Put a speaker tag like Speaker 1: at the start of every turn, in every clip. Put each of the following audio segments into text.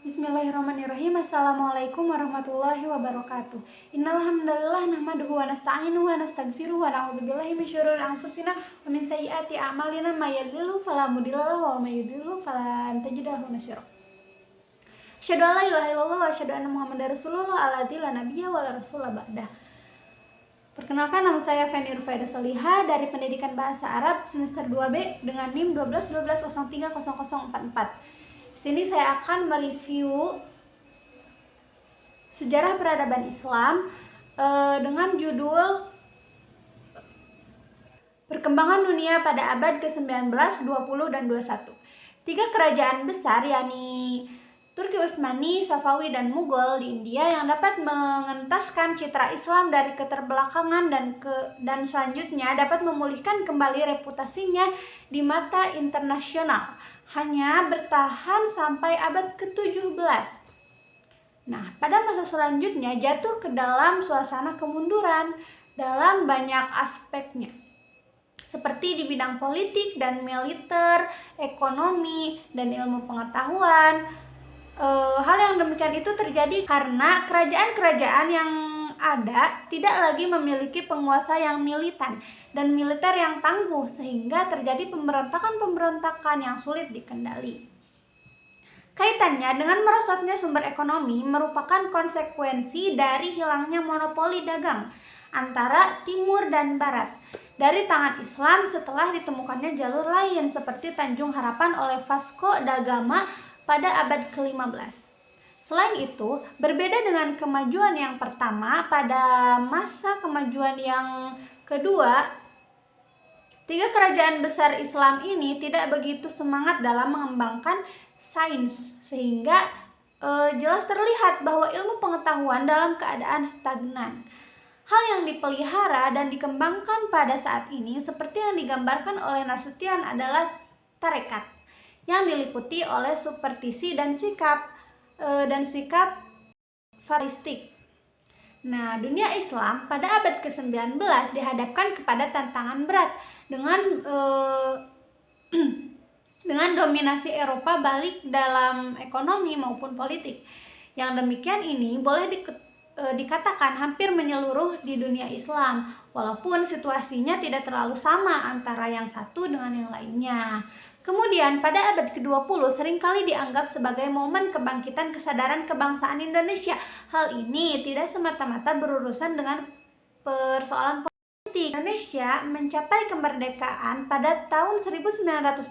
Speaker 1: Bismillahirrahmanirrahim. Assalamualaikum warahmatullahi wabarakatuh. Innal hamdalillah nahmaduhu wa nasta'inuhu wa nastaghfiruhu wa na'udzubillahi min syururi anfusina wa min sayyiati a'malina may yahdihillahu fala mudhillalah wa may yudhlil fala tajida lahu nasyira. Asyhadu an la ilaha illallah wa asyhadu anna Muhammadar Rasulullah alladzi la nabiyya wa la rasula ba'dah. Perkenalkan, nama saya Feni Rufaida Soliha dari Pendidikan Bahasa Arab semester 2B dengan NIM 12-12-03-0044. Di sini saya akan mereview sejarah peradaban Islam dengan judul Perkembangan Dunia pada abad ke-19, 20, dan 21. Tiga kerajaan besar, yakni Turki Utsmani, Safawi, dan Mughal di India yang dapat mengentaskan citra Islam dari keterbelakangan dan selanjutnya dapat memulihkan kembali reputasinya di mata internasional, hanya bertahan sampai abad ke-17. Nah, pada masa selanjutnya jatuh ke dalam suasana kemunduran dalam banyak aspeknya, seperti di bidang politik dan militer, ekonomi, dan ilmu pengetahuan. Hal yang demikian itu terjadi karena kerajaan-kerajaan yang ada tidak lagi memiliki penguasa yang militan dan militer yang tangguh, sehingga terjadi pemberontakan-pemberontakan yang sulit dikendali. Kaitannya dengan merosotnya sumber ekonomi merupakan konsekuensi dari hilangnya monopoli dagang antara timur dan barat dari tangan Islam setelah ditemukannya jalur lain seperti Tanjung Harapan oleh Vasco da Gama pada abad ke-15. Selain itu, berbeda dengan kemajuan yang pertama, pada masa kemajuan yang kedua, tiga kerajaan besar Islam ini tidak begitu semangat dalam mengembangkan sains, sehingga jelas terlihat bahwa ilmu pengetahuan dalam keadaan stagnan. Hal yang dipelihara dan dikembangkan pada saat ini seperti yang digambarkan oleh Nasution adalah tarekat yang diliputi oleh superstisi dan sikap fatalistik. Nah, dunia Islam pada abad ke-19 dihadapkan kepada tantangan berat dengan dominasi Eropa balik dalam ekonomi maupun politik. Yang demikian ini boleh dikatakan hampir menyeluruh di dunia Islam, walaupun situasinya tidak terlalu sama antara yang satu dengan yang lainnya. Kemudian pada abad ke-20 seringkali dianggap sebagai momen kebangkitan kesadaran kebangsaan Indonesia. Hal ini tidak semata-mata berurusan dengan persoalan politik. Indonesia mencapai kemerdekaan pada tahun 1945.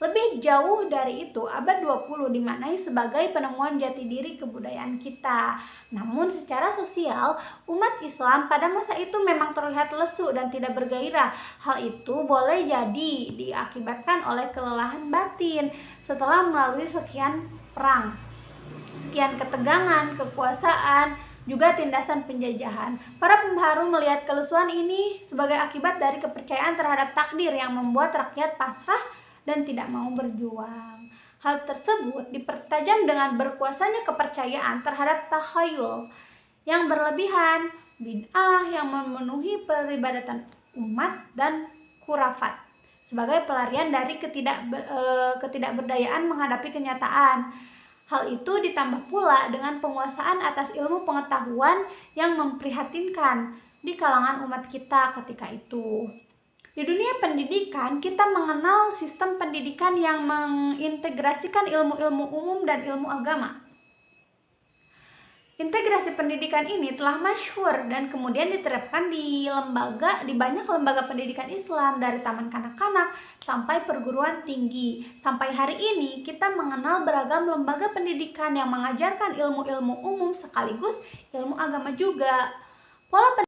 Speaker 1: Lebih jauh dari itu, abad 20 dimaknai sebagai penemuan jati diri kebudayaan kita. Namun secara sosial, umat Islam pada masa itu memang terlihat lesu dan tidak bergairah. Hal itu boleh jadi diakibatkan oleh kelelahan batin setelah melalui sekian perang, sekian ketegangan, kekuasaan, juga tindasan penjajahan. Para pembaharu melihat kelesuan ini sebagai akibat dari kepercayaan terhadap takdir yang membuat rakyat pasrah dan tidak mau berjuang. Hal tersebut dipertajam dengan berkuasanya kepercayaan terhadap takhayul yang berlebihan, bid'ah yang memenuhi peribadatan umat, dan khurafat sebagai pelarian dari ketidakberdayaan menghadapi kenyataan. Hal itu ditambah pula dengan penguasaan atas ilmu pengetahuan yang memprihatinkan di kalangan umat kita ketika itu. Di dunia pendidikan, kita mengenal sistem pendidikan yang mengintegrasikan ilmu-ilmu umum dan ilmu agama. Integrasi pendidikan ini telah masyhur dan kemudian diterapkan di banyak lembaga pendidikan Islam, dari taman kanak-kanak sampai perguruan tinggi. Sampai hari ini kita mengenal beragam lembaga pendidikan yang mengajarkan ilmu-ilmu umum sekaligus ilmu agama juga. Pola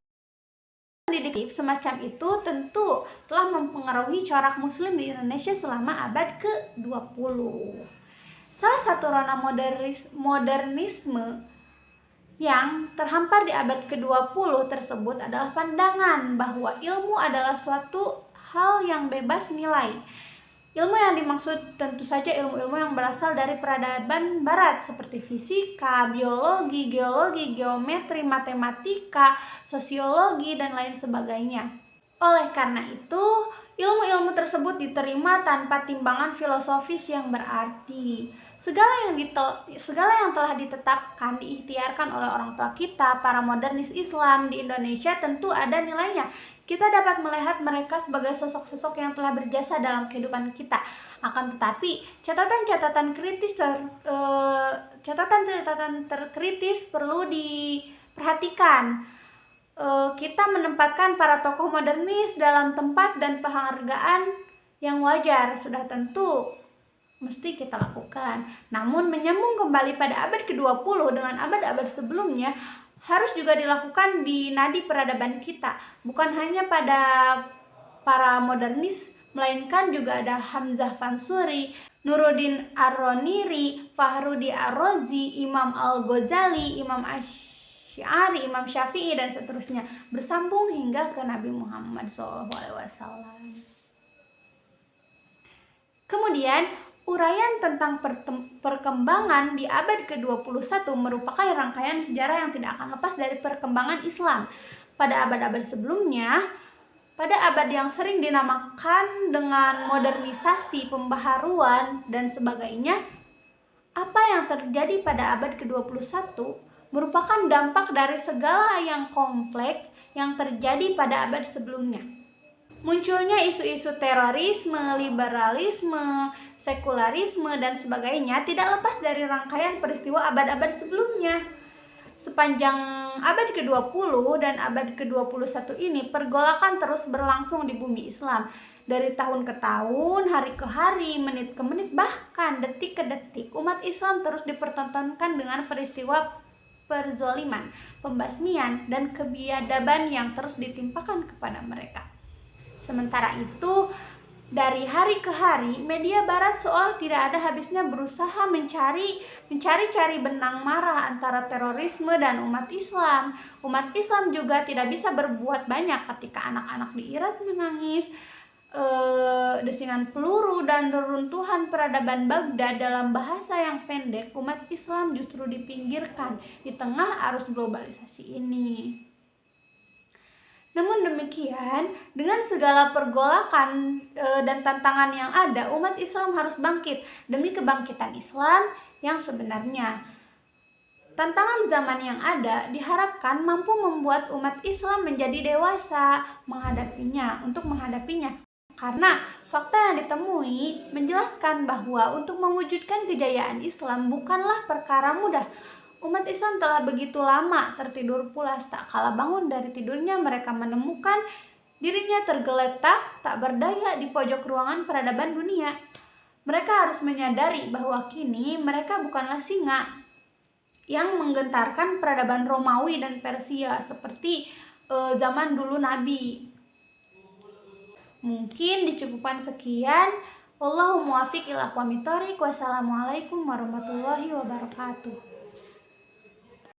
Speaker 1: pendidik semacam itu tentu telah mempengaruhi corak muslim di Indonesia selama abad ke-20. Salah satu rona modernisme yang terhampar di abad ke-20 tersebut adalah pandangan bahwa ilmu adalah suatu hal yang bebas nilai. Ilmu yang dimaksud tentu saja ilmu-ilmu yang berasal dari peradaban barat seperti fisika, biologi, geologi, geometri, matematika, sosiologi, dan lain sebagainya. Oleh karena itu, ilmu-ilmu tersebut diterima tanpa timbangan filosofis yang berarti. Segala yang telah ditetapkan, diikhtiarkan oleh orang tua kita, para modernis Islam di Indonesia tentu ada nilainya. Kita dapat melihat mereka sebagai sosok-sosok yang telah berjasa dalam kehidupan kita. Akan tetapi, catatan-catatan terkritis perlu diperhatikan. Kita menempatkan para tokoh modernis dalam tempat dan penghargaan yang wajar, sudah tentu mesti kita lakukan. Namun menyambung kembali pada abad ke-20 dengan abad-abad sebelumnya harus juga dilakukan di nadi peradaban kita. Bukan hanya pada para modernis, melainkan juga ada Hamzah Fansuri, Nuruddin Ar-Roniri, Fahrudi Ar-Razi, Imam Al-Ghazali, Imam Asy'ari, Imam Syafi'i, dan seterusnya, bersambung hingga ke Nabi Muhammad SAW. Kemudian, uraian tentang perkembangan di abad ke-21 merupakan rangkaian sejarah yang tidak akan lepas dari perkembangan Islam. Pada abad-abad sebelumnya, pada abad yang sering dinamakan dengan modernisasi, pembaharuan, dan sebagainya, apa yang terjadi pada abad ke-21 merupakan dampak dari segala yang kompleks yang terjadi pada abad sebelumnya. Munculnya isu-isu terorisme, liberalisme, sekularisme, dan sebagainya tidak lepas dari rangkaian peristiwa abad-abad sebelumnya. Sepanjang abad ke-20 dan abad ke-21 ini, pergolakan terus berlangsung di bumi Islam. Dari tahun ke tahun, hari ke hari, menit ke menit, bahkan detik ke detik, umat Islam terus dipertontonkan dengan peristiwa perzoliman, pembasmian, dan kebiadaban yang terus ditimpakan kepada mereka. Sementara itu, dari hari ke hari, media barat seolah tidak ada habisnya berusaha mencari benang merah antara terorisme dan umat Islam. Umat Islam juga tidak bisa berbuat banyak ketika anak-anak di Irak menangis, desingan peluru, dan reruntuhan peradaban Baghdad. Dalam bahasa yang pendek, umat Islam justru dipinggirkan di tengah arus globalisasi ini. Namun demikian, dengan segala pergolakan dan tantangan yang ada, umat Islam harus bangkit demi kebangkitan Islam yang sebenarnya. Tantangan zaman yang ada diharapkan mampu membuat umat Islam menjadi dewasa untuk menghadapinya. Karena fakta yang ditemui menjelaskan bahwa untuk mewujudkan kejayaan Islam bukanlah perkara mudah. Umat Islam telah begitu lama tertidur pulas, tak kala bangun dari tidurnya mereka menemukan dirinya tergeletak tak berdaya di pojok ruangan peradaban dunia. Mereka harus menyadari bahwa kini mereka bukanlah singa yang menggentarkan peradaban Romawi dan Persia seperti zaman dulu Nabi. Mungkin dicukupkan sekian. Wallahu muwaffiq ila aqwamit thoriq. Wassalamualaikum warahmatullahi wabarakatuh.